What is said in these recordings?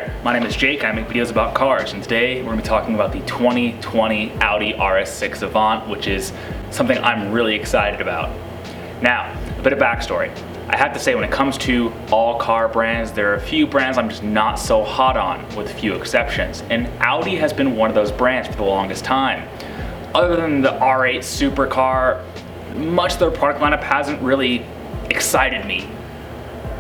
there, my name is Jake. I make videos about cars, and today we're going to be talking about the 2020 Audi RS6 Avant, which is something I'm really excited about. Now, a bit of backstory. I have to say, when it comes to all car brands, there are a few brands I'm just not so hot on, with a few exceptions, and Audi has been one of those brands for the longest time. Other than the R8 supercar, much of their product lineup hasn't really excited me.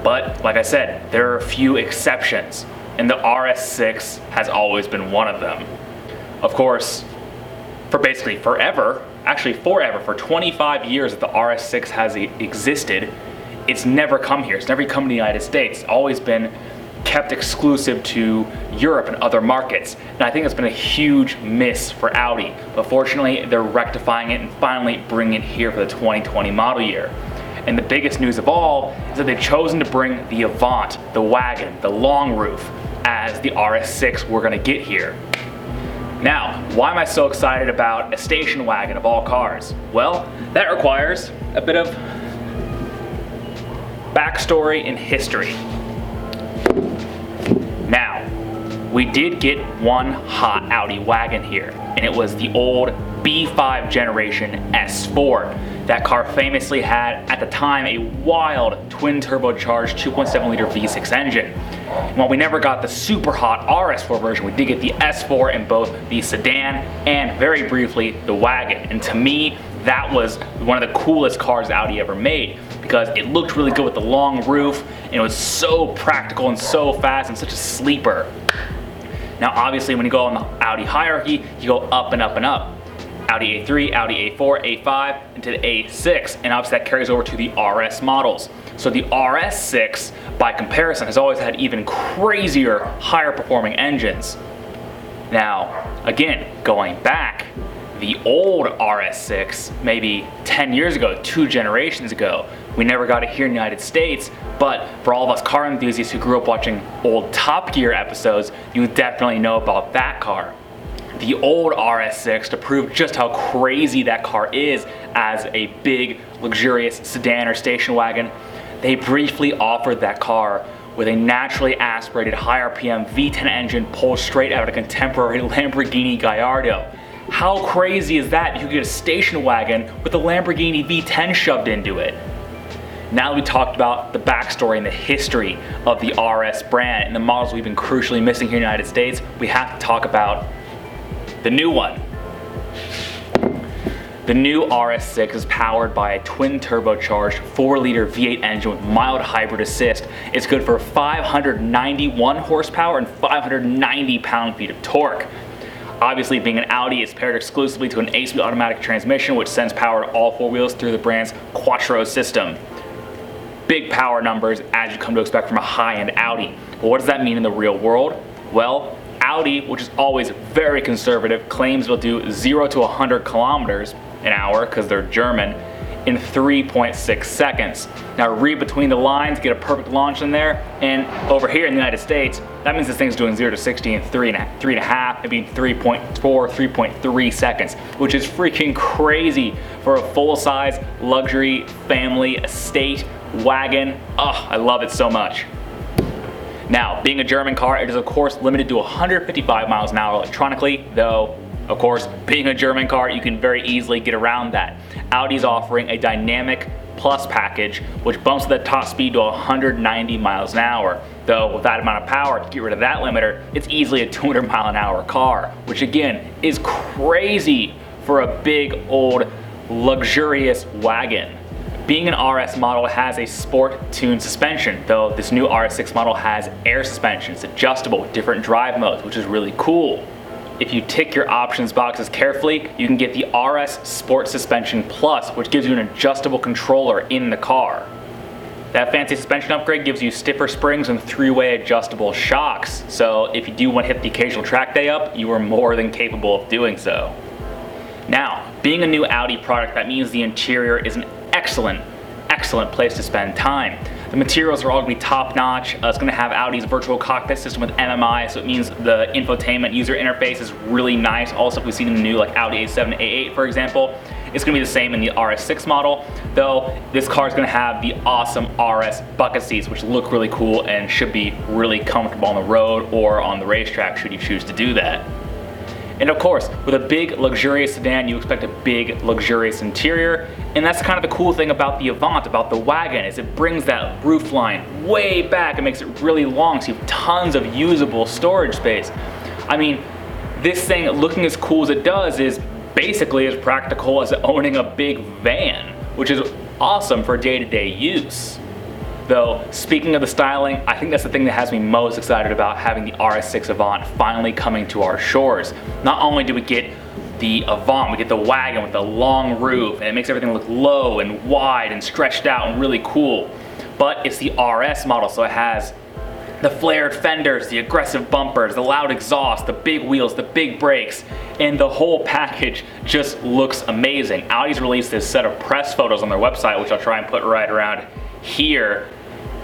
But like I said, there are a few exceptions, and the RS6 has always been one of them. Of course, for basically forever, actually forever, for 25 years that the RS6 has existed, it's never come here. It's never come to the United States. It's always been kept exclusive to Europe and other markets. And I think it's been a huge miss for Audi. But fortunately, they're rectifying it and finally bringing it here for the 2020 model year. And the biggest news of all is that they've chosen to bring the Avant, the Wagon, the long roof, as the RS6 we're gonna get here. Now, why am I so excited about a station wagon of all cars? Well, that requires a bit of backstory and history. Now, we did get one hot Audi wagon here, and it was the old B5 generation S4. That car famously had, at the time, a wild twin turbocharged 2.7 liter V6 engine. And while we never got the super hot RS4 version, we did get the S4 in both the sedan and, very briefly, the wagon. And to me, that was one of the coolest cars Audi ever made, because it looked really good with the long roof, and it was so practical and so fast and such a sleeper. Now obviously, when you go on the Audi hierarchy, you go up and up and up. Audi A3, Audi A4, A5, and to the A6, and obviously that carries over to the RS models. So the RS6, by comparison, has always had even crazier, higher performing engines. Now, again, going back, the old RS6, maybe 10 years ago, 2 generations ago, we never got it here in the United States, but for all of us car enthusiasts who grew up watching old Top Gear episodes, you definitely know about that car. The old RS6, to prove just how crazy that car is as a big, luxurious sedan or station wagon, they briefly offered that car with a naturally aspirated high RPM V10 engine pulled straight out of a contemporary Lamborghini Gallardo. How crazy is that? You could get a station wagon with a Lamborghini V10 shoved into it. Now that we talked about the backstory and the history of the RS brand and the models we've been crucially missing here in the United States, we have to talk about the new one. The new RS6 is powered by a twin turbocharged 4-liter V8 engine with mild hybrid assist. It's good for 591 horsepower and 590 pound-feet of torque. Obviously, being an Audi, it's paired exclusively to an 8-speed automatic transmission, which sends power to all 4 wheels through the brand's Quattro system. Big power numbers, as you come to expect from a high-end Audi. But what does that mean in the real world? Well, Audi, which is always very conservative, claims it'll do 0 to 100 kilometers an hour, because they're German, in 3.6 seconds. Now read between the lines, get a perfect launch in there, and over here in the United States, that means this thing's doing 0 to 60 in 3.5, maybe 3.4, 3.3 seconds, which is freaking crazy for a full-size luxury family estate wagon. Oh, I love it so much. Now, being a German car, it is of course limited to 155 miles an hour electronically, though, of course, being a German car, you can very easily get around that. Audi's offering a dynamic plus package, which bumps the top speed to 190 miles an hour. Though, with that amount of power, to get rid of that limiter, it's easily a 200 mile an hour car, which again, is crazy for a big, old, luxurious wagon. Being an RS model has a sport-tuned suspension, though this new RS6 model has air suspension. It's adjustable with different drive modes, which is really cool. If you tick your options boxes carefully, you can get the RS Sport Suspension Plus, which gives you an adjustable controller in the car. That fancy suspension upgrade gives you stiffer springs and 3-way adjustable shocks, so if you do want to hit the occasional track day up, you are more than capable of doing so. Now, being a new Audi product, that means the interior is an excellent place to spend time. The materials are all going to be top-notch. It's going to have Audi's virtual cockpit system with MMI, so it means the infotainment user interface is really nice. Also, we've seen in the new like Audi A7, A8, for example. It's going to be the same in the RS6 model, though this car is going to have the awesome RS bucket seats, which look really cool and should be really comfortable on the road or on the racetrack should you choose to do that. And of course, with a big luxurious sedan, you expect a big luxurious interior, and that's kind of the cool thing about the Avant, about the Wagon, is it brings that roof line way back and makes it really long, so you have tons of usable storage space. I mean, this thing, looking as cool as it does, is basically as practical as owning a big van, which is awesome for day-to-day use. Though, speaking of the styling, I think that's the thing that has me most excited about having the RS6 Avant finally coming to our shores. Not only do we get the Avant, we get the Wagon with the long roof, and it makes everything look low and wide and stretched out and really cool, but it's the RS model, so it has the flared fenders, the aggressive bumpers, the loud exhaust, the big wheels, the big brakes, and the whole package just looks amazing. Audi's released this set of press photos on their website, which I'll try and put right around here,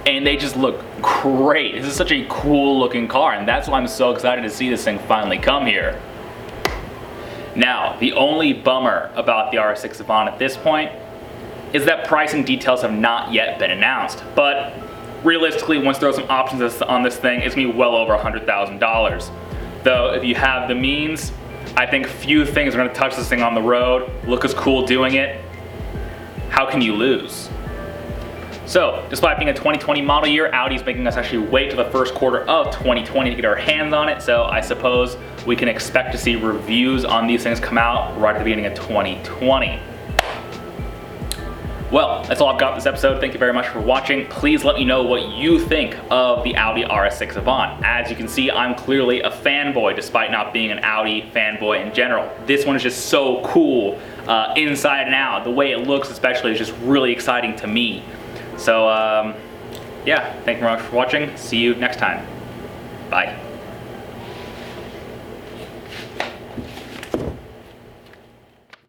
and they just look great. This is such a cool looking car, and that's why I'm so excited to see this thing finally come here. Now, the only bummer about the RS6 Avant at this point is that pricing details have not yet been announced, but realistically, once there are some options on this thing, it's gonna be well over $100,000. Though, if you have the means, I think few things are gonna touch this thing on the road, look as cool doing it. How can you lose? So, despite being a 2020 model year, Audi's making us actually wait till the first quarter of 2020 to get our hands on it, so I suppose we can expect to see reviews on these things come out right at the beginning of 2020. Well, that's all I've got this episode. Thank you very much for watching. Please let me know what you think of the Audi RS6 Avant. As you can see, I'm clearly a fanboy despite not being an Audi fanboy in general. This one is just so cool inside and out. The way it looks especially is just really exciting to me. So yeah, thank you very much for watching. See you next time. Bye.